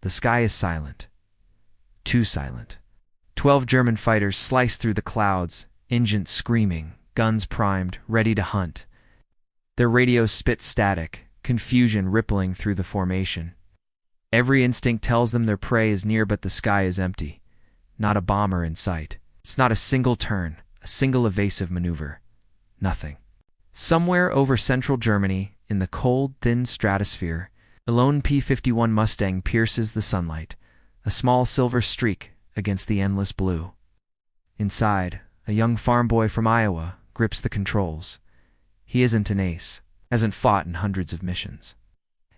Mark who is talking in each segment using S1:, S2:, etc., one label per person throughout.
S1: The sky is silent. Too silent. 12 German fighters slice through the clouds, engines screaming, guns primed, ready to hunt. Their radios spit static, confusion rippling through the formation. Every instinct tells them their prey is near, but the sky is empty. Not a bomber in sight. It's not a single turn, a single evasive maneuver. Nothing. Somewhere over central Germany, in the cold, thin stratosphere, a lone P-51 Mustang pierces the sunlight, a small silver streak against the endless blue. Inside, a young farm boy from Iowa grips the controls. He isn't an ace, hasn't fought in hundreds of missions.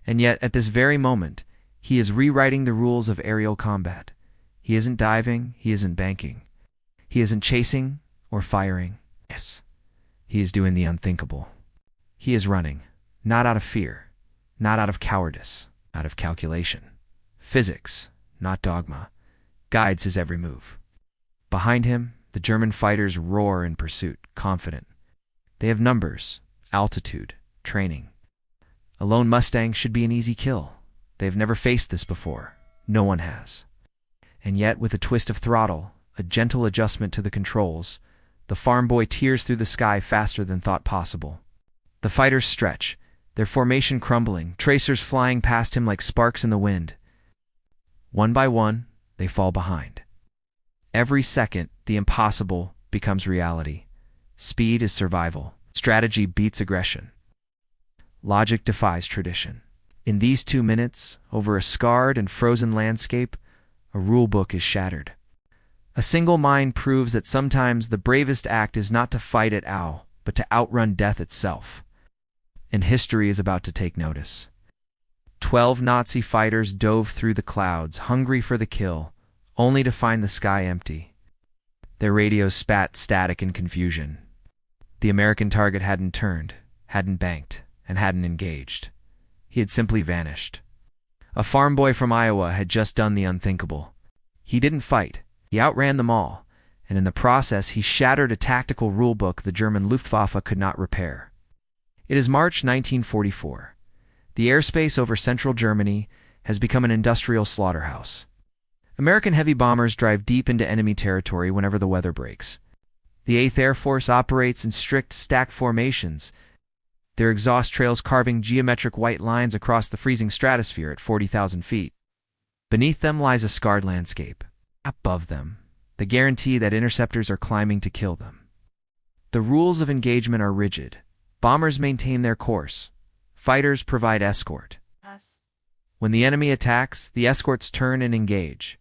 S1: And yet, at this very moment, he is rewriting the rules of aerial combat. He isn't diving, he isn't banking. He isn't chasing or firing. Yes, he is doing the unthinkable. He is running, not out of fear, not out of cowardice, out of calculation. Physics, not dogma, guides his every move. Behind him, the German fighters roar in pursuit, confident. They have numbers, altitude, training. A lone Mustang should be an easy kill. They have never faced this before. No one has. And yet, with a twist of throttle, a gentle adjustment to the controls, the farm boy tears through the sky faster than thought possible. The fighters stretch, their formation crumbling, tracers flying past him like sparks in the wind. One by one, they fall behind. Every second, the impossible becomes reality. Speed is survival. Strategy beats aggression. Logic defies tradition. In these 2 minutes, over a scarred and frozen landscape, a rule book is shattered. A single mind proves that sometimes the bravest act is not to fight it out, but to outrun death itself. And history is about to take notice. 12 Nazi fighters dove through the clouds, hungry for the kill, only to find the sky empty. Their radios spat static in confusion. The American target hadn't turned, hadn't banked, and hadn't engaged. He had simply vanished. A farm boy from Iowa had just done the unthinkable. He didn't fight. He outran them all, and in the process he shattered a tactical rulebook the German Luftwaffe could not repair. It is March 1944. The airspace over central Germany has become an industrial slaughterhouse. American heavy bombers drive deep into enemy territory whenever the weather breaks. The 8th Air Force operates in strict stack formations, their exhaust trails carving geometric white lines across the freezing stratosphere at 40,000 feet. Beneath them lies a scarred landscape. Above them, the guarantee that interceptors are climbing to kill them. The rules of engagement are rigid. Bombers maintain their course. Fighters provide escort. When the enemy attacks, the escorts turn and engage.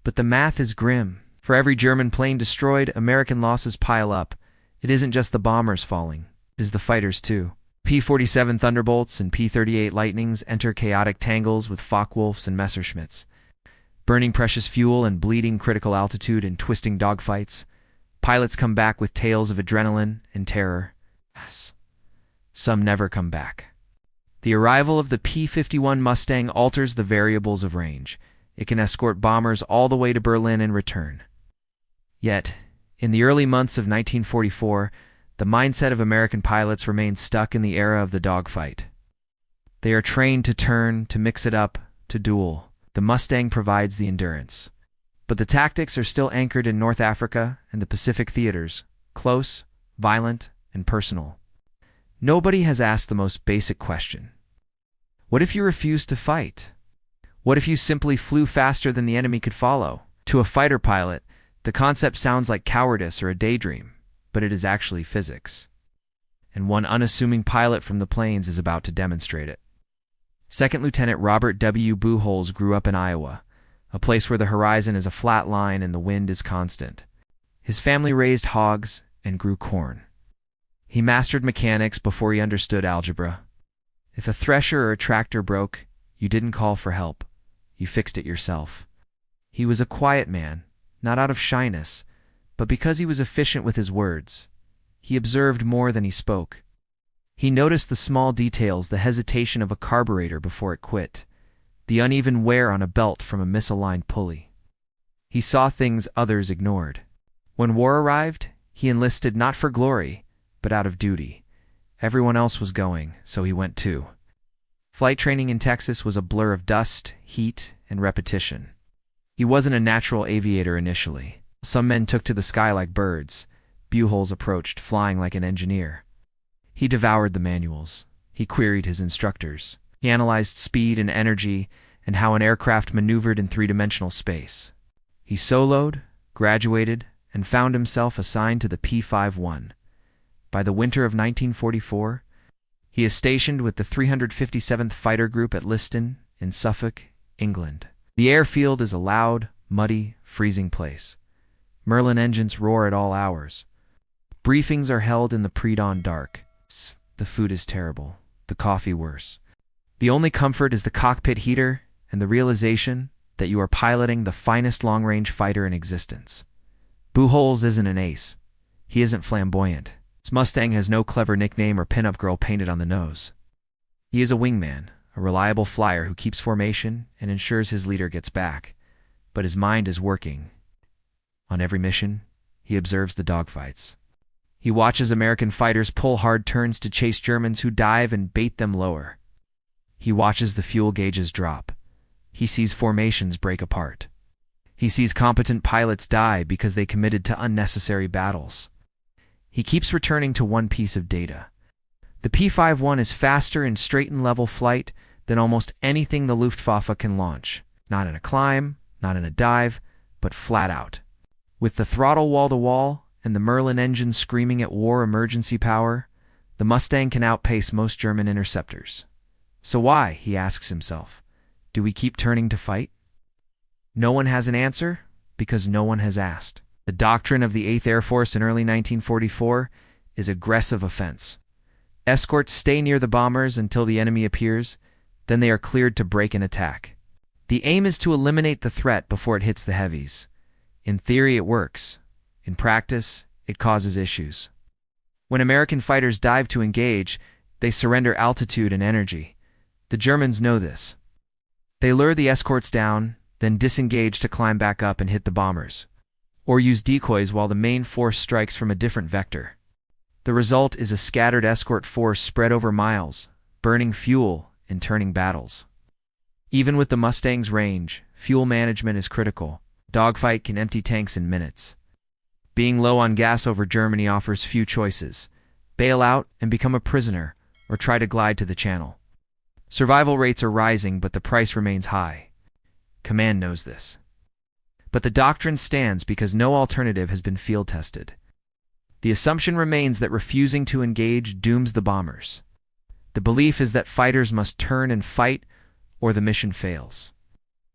S1: But the math is grim. For every German plane destroyed, American losses pile up. It isn't just the bombers falling. It is the fighters too. P-47 Thunderbolts and P-38 Lightnings enter chaotic tangles with Focke-Wulfs and Messerschmitts, burning precious fuel and bleeding critical altitude in twisting dogfights. Pilots come back with tales of adrenaline and terror. Some never come back. The arrival of the P-51 Mustang alters the variables of range. It can escort bombers all the way to Berlin and return. Yet, in the early months of 1944, the mindset of American pilots remains stuck in the era of the dogfight. They are trained to turn, to mix it up, to duel. The Mustang provides the endurance. But the tactics are still anchored in North Africa and the Pacific theaters, close, violent, and personal. Nobody has asked the most basic question. What if you refused to fight? What if you simply flew faster than the enemy could follow? To a fighter pilot, the concept sounds like cowardice or a daydream, but it is actually physics. And one unassuming pilot from the plains is about to demonstrate it. Second Lieutenant Robert W. Buholz grew up in Iowa, a place where the horizon is a flat line and the wind is constant. His family raised hogs and grew corn. He mastered mechanics before he understood algebra. If a thresher or a tractor broke, you didn't call for help. You fixed it yourself. He was a quiet man, not out of shyness, but because he was efficient with his words. He observed more than he spoke. He noticed the small details, the hesitation of a carburetor before it quit, the uneven wear on a belt from a misaligned pulley. He saw things others ignored. When war arrived, he enlisted not for glory, but out of duty. Everyone else was going, so he went too. Flight training in Texas was a blur of dust, heat, and repetition. He wasn't a natural aviator initially. Some men took to the sky like birds. Buholz approached, flying like an engineer. He devoured the manuals. He queried his instructors. He analyzed speed and energy and how an aircraft maneuvered in three-dimensional space. He soloed, graduated, and found himself assigned to the P-51. By the winter of 1944, he is stationed with the 357th Fighter Group at Liston, in Suffolk, England. The airfield is a loud, muddy, freezing place. Merlin engines roar at all hours. Briefings are held in the pre-dawn dark. The food is terrible, the coffee worse. The only comfort is the cockpit heater and the realization that you are piloting the finest long-range fighter in existence. Buholz isn't an ace. He isn't flamboyant. His Mustang has no clever nickname or pin-up girl painted on the nose. He is a wingman, a reliable flyer who keeps formation and ensures his leader gets back. But his mind is working. On every mission, he observes the dogfights. He watches American fighters pull hard turns to chase Germans who dive and bait them lower. He watches the fuel gauges drop. He sees formations break apart. He sees competent pilots die because they committed to unnecessary battles. He keeps returning to one piece of data. The P-51 is faster in straight and level flight than almost anything the Luftwaffe can launch. Not in a climb, not in a dive, but flat out. With the throttle wall-to-wall and the Merlin engine screaming at war emergency power, the Mustang can outpace most German interceptors. So why, he asks himself, do we keep turning to fight? No one has an answer because no one has asked. The doctrine of the 8th Air Force in early 1944 is aggressive offense. Escorts stay near the bombers until the enemy appears, then they are cleared to break an attack. The aim is to eliminate the threat before it hits the heavies. In theory, it works. In practice, it causes issues. When American fighters dive to engage, they surrender altitude and energy. The Germans know this. They lure the escorts down, then disengage to climb back up and hit the bombers, or use decoys while the main force strikes from a different vector. The result is a scattered escort force spread over miles, burning fuel and turning battles. Even with the Mustang's range, fuel management is critical. Dogfight can empty tanks in minutes. Being low on gas over Germany offers few choices. Bail out and become a prisoner, or try to glide to the channel. Survival rates are rising, but the price remains high. Command knows this. But the doctrine stands because no alternative has been field-tested. The assumption remains that refusing to engage dooms the bombers. The belief is that fighters must turn and fight, or the mission fails.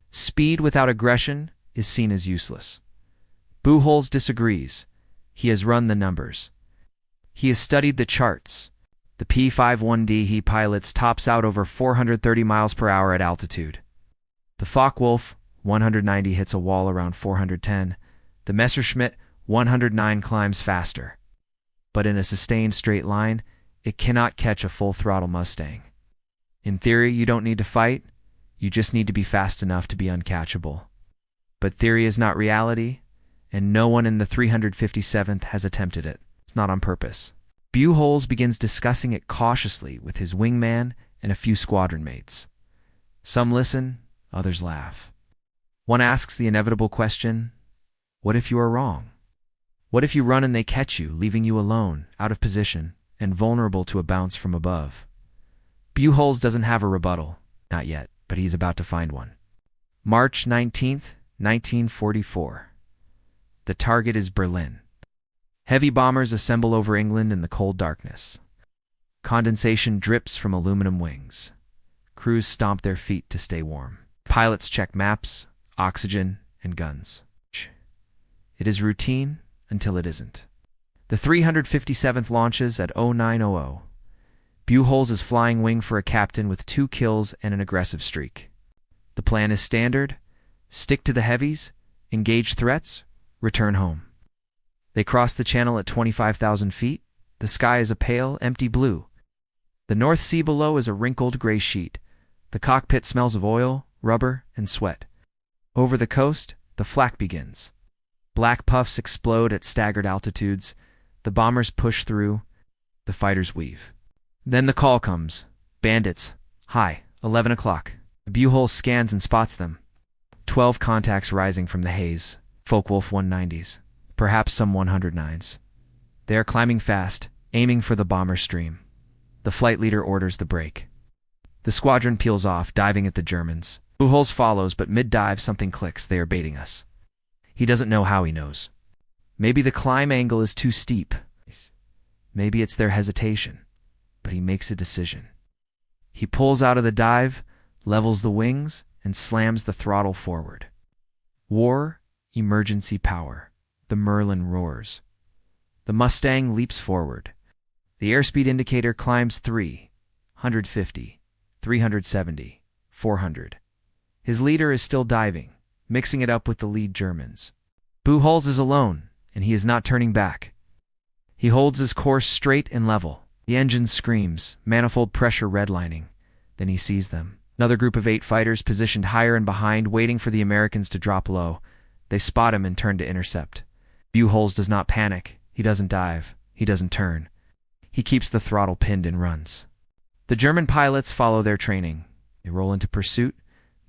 S1: Speed without aggression is seen as useless. Buholz disagrees. He has run the numbers. He has studied the charts. The P-51D he pilots tops out over 430 miles per hour at altitude. The Focke-Wulf 190 hits a wall around 410. The Messerschmitt 109 climbs faster. But in a sustained straight line, it cannot catch a full-throttle Mustang. In theory, you don't need to fight. You just need to be fast enough to be uncatchable. But theory is not reality, and no one in the 357th has attempted it. It's not on purpose. Buholz begins discussing it cautiously with his wingman and a few squadron mates. Some listen, others laugh. One asks the inevitable question, what if you are wrong? What if you run and they catch you, leaving you alone, out of position, and vulnerable to a bounce from above? Buholz doesn't have a rebuttal, not yet, but he's about to find one. March 19th, 1944. The target is Berlin. Heavy bombers assemble over England in the cold darkness. Condensation drips from aluminum wings. Crews stomp their feet to stay warm. Pilots check maps, oxygen, and guns. It is routine until it isn't. The 357th launches at 0900. Buholz is flying wing for a captain with 2 kills and an aggressive streak. The plan is standard: stick to the heavies, engage threats, return home. They cross the channel at 25,000 feet. The sky is a pale, empty blue. The North Sea below is a wrinkled gray sheet. The cockpit smells of oil, rubber, and sweat. Over the coast, the flak begins. Black puffs explode at staggered altitudes. The bombers push through. The fighters weave. Then the call comes. Bandits, high, 11 o'clock. Buholz scans and spots them. 12 contacts rising from the haze. Focke-Wulf 190s. Perhaps some 109s. They are climbing fast, aiming for the bomber stream. The flight leader orders the brake. The squadron peels off, diving at the Germans. Buholz follows, but mid-dive something clicks. They are baiting us. He doesn't know how he knows. Maybe the climb angle is too steep. Maybe it's their hesitation. But he makes a decision. He pulls out of the dive, levels the wings, and slams the throttle forward. War, emergency power. The Merlin roars. The Mustang leaps forward. The airspeed indicator climbs 350, 370, 400. His leader is still diving, mixing it up with the lead Germans. Buholz is alone, and he is not turning back. He holds his course straight and level. The engine screams, manifold pressure redlining. Then he sees them. Another group of 8 fighters positioned higher and behind, waiting for the Americans to drop low. They spot him and turn to intercept. Buholz does not panic. He doesn't dive. He doesn't turn. He keeps the throttle pinned and runs. The German pilots follow their training. They roll into pursuit,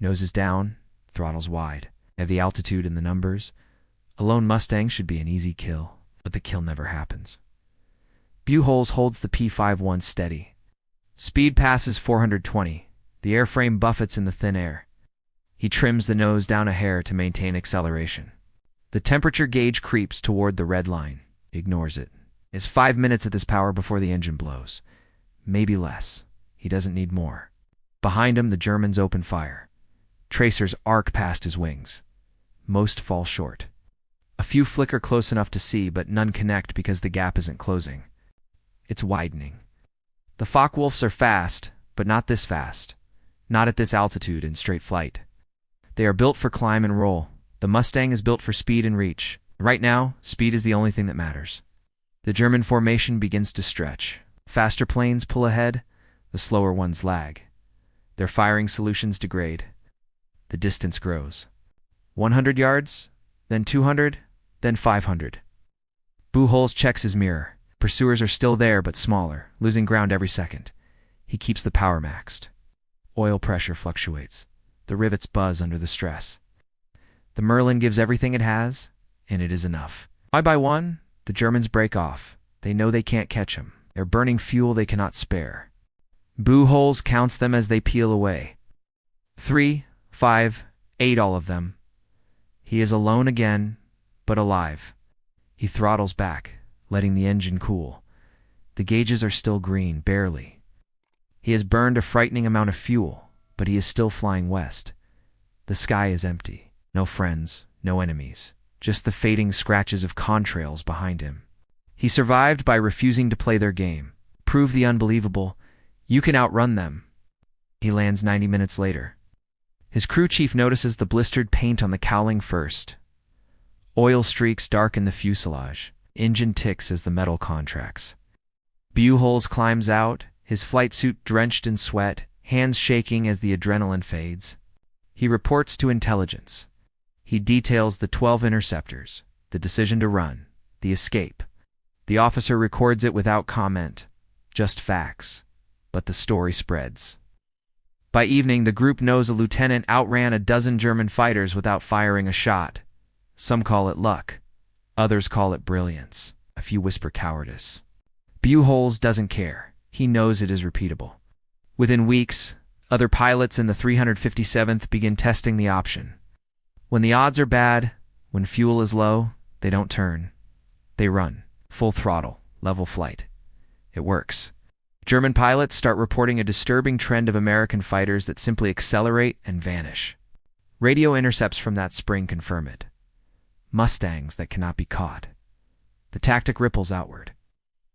S1: noses down, throttles wide. They have the altitude and the numbers. A lone Mustang should be an easy kill, but the kill never happens. Buholz holds the P-51 steady. Speed passes 420. The airframe buffets in the thin air. He trims the nose down a hair to maintain acceleration. The temperature gauge creeps toward the red line. He ignores it. It's 5 minutes at this power before the engine blows. Maybe less. He doesn't need more. Behind him, the Germans open fire. Tracers arc past his wings. Most fall short. A few flicker close enough to see, but none connect because the gap isn't closing. It's widening. The Focke-Wulfs are fast, but not this fast. Not at this altitude in straight flight. They are built for climb and roll. The Mustang is built for speed and reach. Right now, speed is the only thing that matters. The German formation begins to stretch. Faster planes pull ahead, the slower ones lag. Their firing solutions degrade. The distance grows. 100 yards, then 200, then 500. Buholz checks his mirror. Pursuers are still there, but smaller, losing ground every second. He keeps the power maxed. Oil pressure fluctuates. The rivets buzz under the stress. The Merlin gives everything it has, and it is enough. One by one, the Germans break off. They know they can't catch him. They're burning fuel they cannot spare. Buholz counts them as they peel away. 3, 5, 8, all of them. He is alone again, but alive. He throttles back, letting the engine cool. The gauges are still green, barely. He has burned a frightening amount of fuel, but he is still flying west. The sky is empty. No friends, no enemies. Just the fading scratches of contrails behind him. He survived by refusing to play their game. Prove the unbelievable. You can outrun them. He lands 90 minutes later. His crew chief notices the blistered paint on the cowling first. Oil streaks darken the fuselage. Engine ticks as the metal contracts. Buholz climbs out, his flight suit drenched in sweat, hands shaking as the adrenaline fades. He reports to intelligence. He details the 12 interceptors, the decision to run, the escape. The officer records it without comment, just facts. But the story spreads. By evening, the group knows a lieutenant outran a dozen German fighters without firing a shot. Some call it luck. Others call it brilliance. A few whisper cowardice. Buholz doesn't care. He knows it is repeatable. Within weeks, other pilots in the 357th begin testing the option. When the odds are bad, when fuel is low, they don't turn. They run. Full throttle, level flight. It works. German pilots start reporting a disturbing trend of American fighters that simply accelerate and vanish. Radio intercepts from that spring confirm it. Mustangs that cannot be caught. The tactic ripples outward.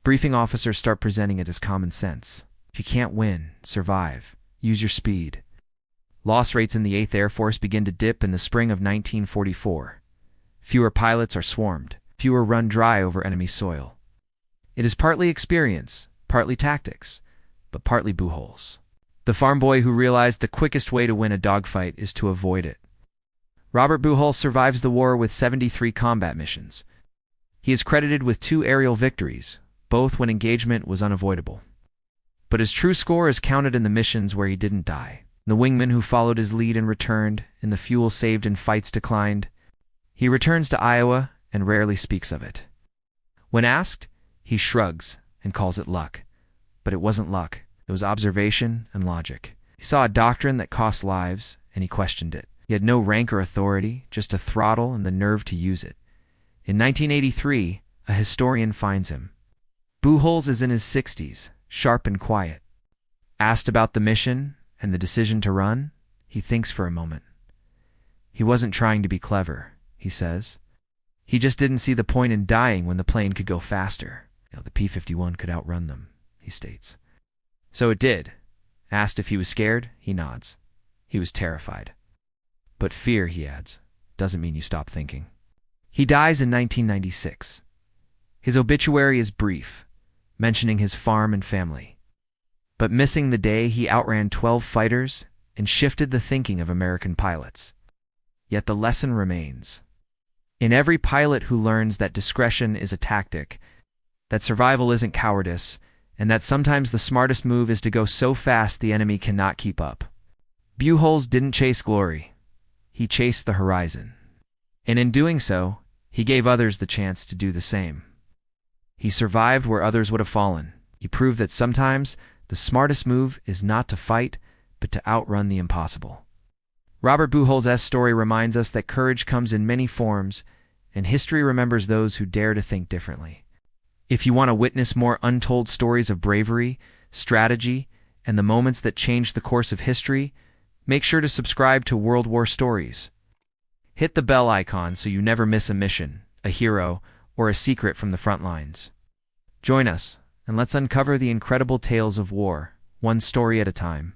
S1: Briefing officers start presenting it as common sense. If you can't win, survive. Use your speed. Loss rates in the 8th Air Force begin to dip in the spring of 1944. Fewer pilots are swarmed. Fewer run dry over enemy soil. It is partly experience, partly tactics, but partly Buholz. The farm boy who realized the quickest way to win a dogfight is to avoid it. Robert Buholz survives the war with 73 combat missions. He is credited with 2 aerial victories, both when engagement was unavoidable. But his true score is counted in the missions where he didn't die. The wingman who followed his lead and returned, and the fuel saved in fights declined. He returns to Iowa and rarely speaks of it. When asked, he shrugs and calls it luck. But it wasn't luck. It was observation and logic. He saw a doctrine that cost lives, and he questioned it. He had no rank or authority, just a throttle and the nerve to use it. In 1983, a historian finds him. Buholz is in his 60s, sharp and quiet. Asked about the mission and the decision to run, he thinks for a moment. He wasn't trying to be clever, he says. He just didn't see the point in dying when the plane could go faster. The P-51 could outrun them, he states. So it did. Asked if he was scared, he nods. He was terrified. But fear, he adds, doesn't mean you stop thinking. He dies in 1996. His obituary is brief, mentioning his farm and family. But missing the day he outran 12 fighters and shifted the thinking of American pilots. Yet the lesson remains. In every pilot who learns that discretion is a tactic, that survival isn't cowardice, and that sometimes the smartest move is to go so fast the enemy cannot keep up. Buholz didn't chase glory. He chased the horizon. And in doing so, he gave others the chance to do the same. He survived where others would have fallen. He proved that sometimes the smartest move is not to fight, but to outrun the impossible. Robert Buholz's story reminds us that courage comes in many forms, and history remembers those who dare to think differently. If you want to witness more untold stories of bravery, strategy, and the moments that changed the course of history, make sure to subscribe to World War Stories. Hit the bell icon so you never miss a mission, a hero, or a secret from the front lines. Join us, and let's uncover the incredible tales of war, one story at a time.